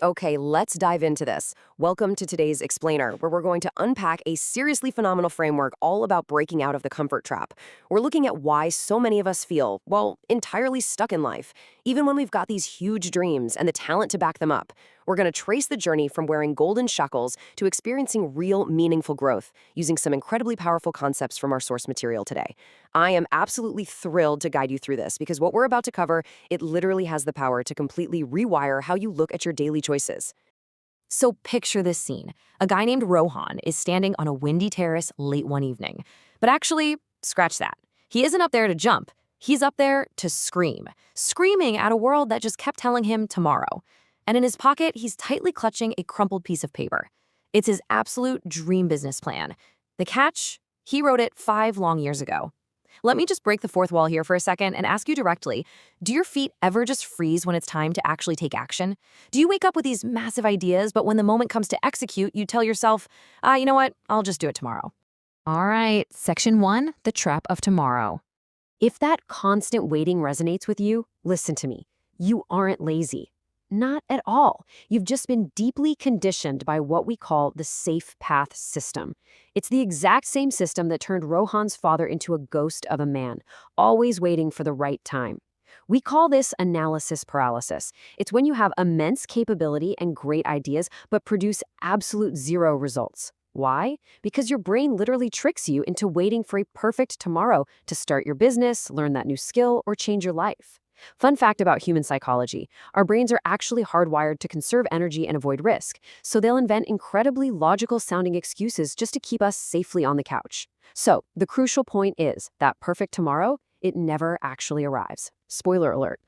Okay, let's dive into this. Welcome to today's Explainer, where we're going to unpack a seriously phenomenal framework all about breaking out of the comfort trap. We're looking at why so many of us feel, well, entirely stuck in life, even when we've got these huge dreams and the talent to back them up. We're going to trace the journey from wearing golden shackles to experiencing real, meaningful growth, using some incredibly powerful concepts from our source material today. I am absolutely thrilled to guide you through this because what we're about to cover, it literally has the power to completely rewire how you look at your daily choices. So picture this scene. A guy named Rohan is standing on a windy terrace late one evening. But actually, scratch that. He isn't up there to jump. He's up there to scream. Screaming at a world that just kept telling him tomorrow. And in his pocket, he's tightly clutching a crumpled piece of paper. It's his absolute dream business plan. The catch? He wrote it 5 long years ago. Let me just break the fourth wall here for a second and ask you directly, do your feet ever just freeze when it's time to actually take action? Do you wake up with these massive ideas, but when the moment comes to execute, you tell yourself, you know what, I'll just do it tomorrow? All right, section 1, the trap of tomorrow. If that constant waiting resonates with you, listen to me. You aren't lazy. Not at all. You've just been deeply conditioned by what we call the safe path system. It's the exact same system that turned Rohan's father into a ghost of a man, always waiting for the right time. We call this analysis paralysis. It's when you have immense capability and great ideas, but produce absolute zero results. Why? Because your brain literally tricks you into waiting for a perfect tomorrow to start your business, learn that new skill, or change your life. Fun fact about human psychology, our brains are actually hardwired to conserve energy and avoid risk, so they'll invent incredibly logical-sounding excuses just to keep us safely on the couch. So, the crucial point is that perfect tomorrow, it never actually arrives. Spoiler alert.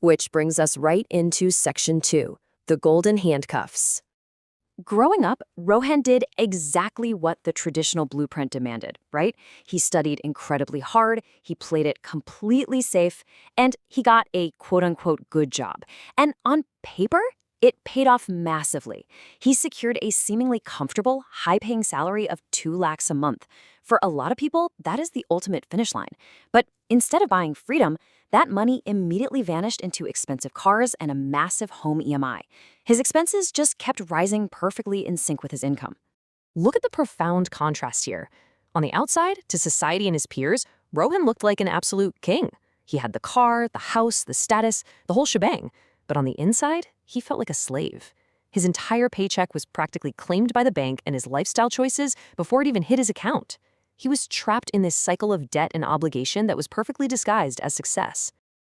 Which brings us right into section 2, the Golden Handcuffs. Growing up, Rohan did exactly what the traditional blueprint demanded, right? He studied incredibly hard, he played it completely safe, and he got a quote-unquote good job. And on paper, it paid off massively. He secured a seemingly comfortable, high-paying salary of 2 lakhs a month. For a lot of people, that is the ultimate finish line. But instead of buying freedom, that money immediately vanished into expensive cars and a massive home EMI. His expenses just kept rising perfectly in sync with his income. Look at the profound contrast here. On the outside, to society and his peers, Rohan looked like an absolute king. He had the car, the house, the status, the whole shebang. But on the inside, he felt like a slave. His entire paycheck was practically claimed by the bank and his lifestyle choices before it even hit his account. He was trapped in this cycle of debt and obligation that was perfectly disguised as success.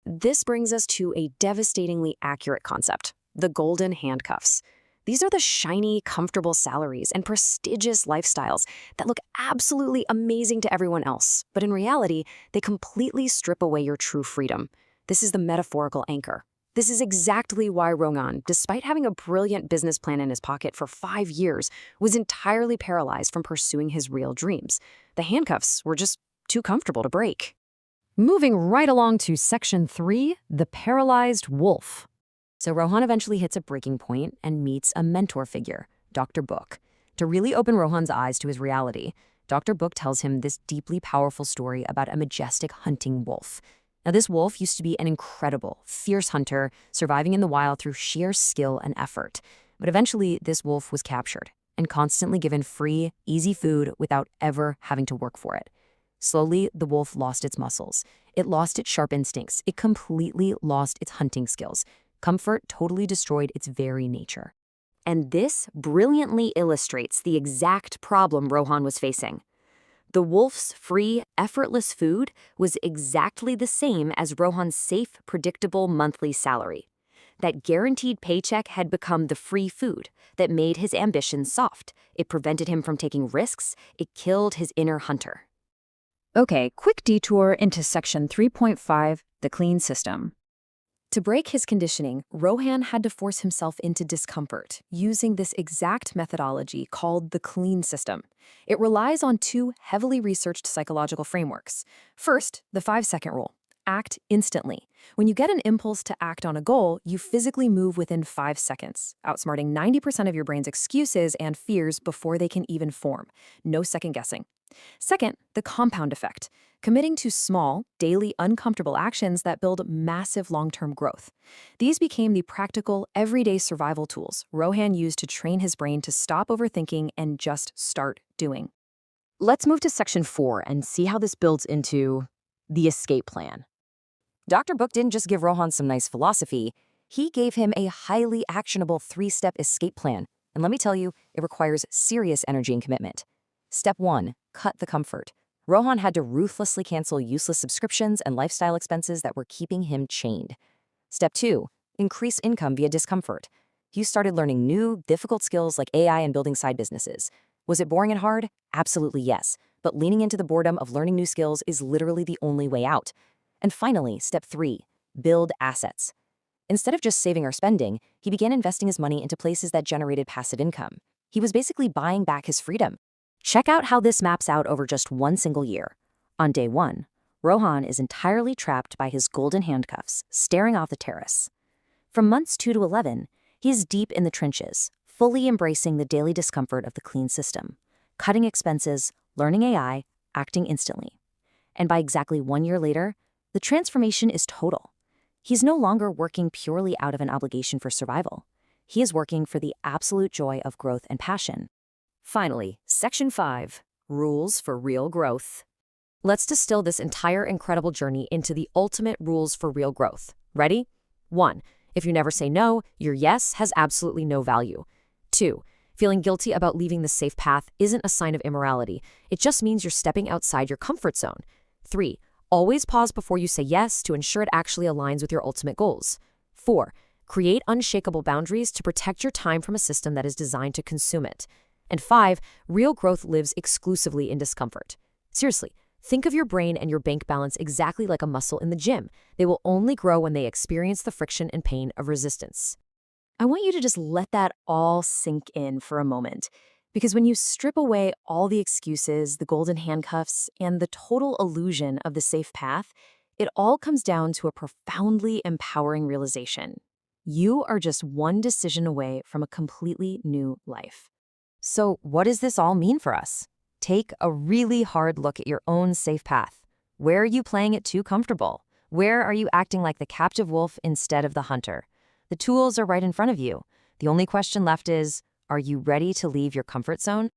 This brings us to a devastatingly accurate concept, the golden handcuffs. These are the shiny, comfortable salaries and prestigious lifestyles that look absolutely amazing to everyone else, but in reality, they completely strip away your true freedom. This is the metaphorical anchor. This is exactly why Rohan, despite having a brilliant business plan in his pocket for 5 years, was entirely paralyzed from pursuing his real dreams. The handcuffs were just too comfortable to break. Moving right along to section 3, the paralyzed wolf. So Rohan eventually hits a breaking point and meets a mentor figure, Dr. Book. To really open Rohan's eyes to his reality, Dr. Book tells him this deeply powerful story about a majestic hunting wolf. Now, this wolf used to be an incredible, fierce hunter, surviving in the wild through sheer skill and effort. But eventually, this wolf was captured and constantly given free, easy food without ever having to work for it. Slowly, the wolf lost its muscles. It lost its sharp instincts. It completely lost its hunting skills. Comfort totally destroyed its very nature. And this brilliantly illustrates the exact problem Rohan was facing. The wolf's free, effortless food was exactly the same as Rohan's safe, predictable monthly salary. That guaranteed paycheck had become the free food that made his ambitions soft. It prevented him from taking risks. It killed his inner hunter. Okay, quick detour into section 3.5, the clean system. To break his conditioning, Rohan had to force himself into discomfort using this exact methodology called the clean system. It relies on 2 heavily researched psychological frameworks. First, the 5-second rule. Act instantly. When you get an impulse to act on a goal, you physically move within 5 seconds, outsmarting 90% of your brain's excuses and fears before they can even form. No second guessing. Second, the compound effect. committing to small, daily, uncomfortable actions that build massive long-term growth. These became the practical, everyday survival tools Rohan used to train his brain to stop overthinking and just start doing. Let's move to section 4 and see how this builds into the escape plan. Dr. Book didn't just give Rohan some nice philosophy, he gave him a highly actionable 3-step escape plan. And let me tell you, it requires serious energy and commitment. Step 1, cut the comfort. Rohan had to ruthlessly cancel useless subscriptions and lifestyle expenses that were keeping him chained. Step 2, increase income via discomfort. He started learning new, difficult skills like AI and building side businesses. Was it boring and hard? Absolutely yes. But leaning into the boredom of learning new skills is literally the only way out. And finally, step 3, build assets. Instead of just saving or spending, he began investing his money into places that generated passive income. He was basically buying back his freedom. Check out how this maps out over just one single year. On day 1, Rohan is entirely trapped by his golden handcuffs, staring off the terrace. From months 2 to 11, he is deep in the trenches, fully embracing the daily discomfort of the clean system, cutting expenses, learning AI, acting instantly. And by exactly 1 year later, the transformation is total. He's no longer working purely out of an obligation for survival. He is working for the absolute joy of growth and passion. Finally, section 5, rules for real growth. Let's distill this entire incredible journey into the ultimate rules for real growth. Ready? 1. If you never say no, your yes has absolutely no value. 2. Feeling guilty about leaving the safe path isn't a sign of immorality. It just means you're stepping outside your comfort zone. 3. Always pause before you say yes to ensure it actually aligns with your ultimate goals. 4. Create unshakable boundaries to protect your time from a system that is designed to consume it. And 5. Real growth lives exclusively in discomfort. Seriously, think of your brain and your bank balance exactly like a muscle in the gym. They will only grow when they experience the friction and pain of resistance. I want you to just let that all sink in for a moment. Because when you strip away all the excuses, the golden handcuffs, and the total illusion of the safe path, it all comes down to a profoundly empowering realization. You are just one decision away from a completely new life. So what does this all mean for us? Take a really hard look at your own safe path. Where are you playing it too comfortable? Where are you acting like the captive wolf instead of the hunter? The tools are right in front of you. The only question left is, are you ready to leave your comfort zone?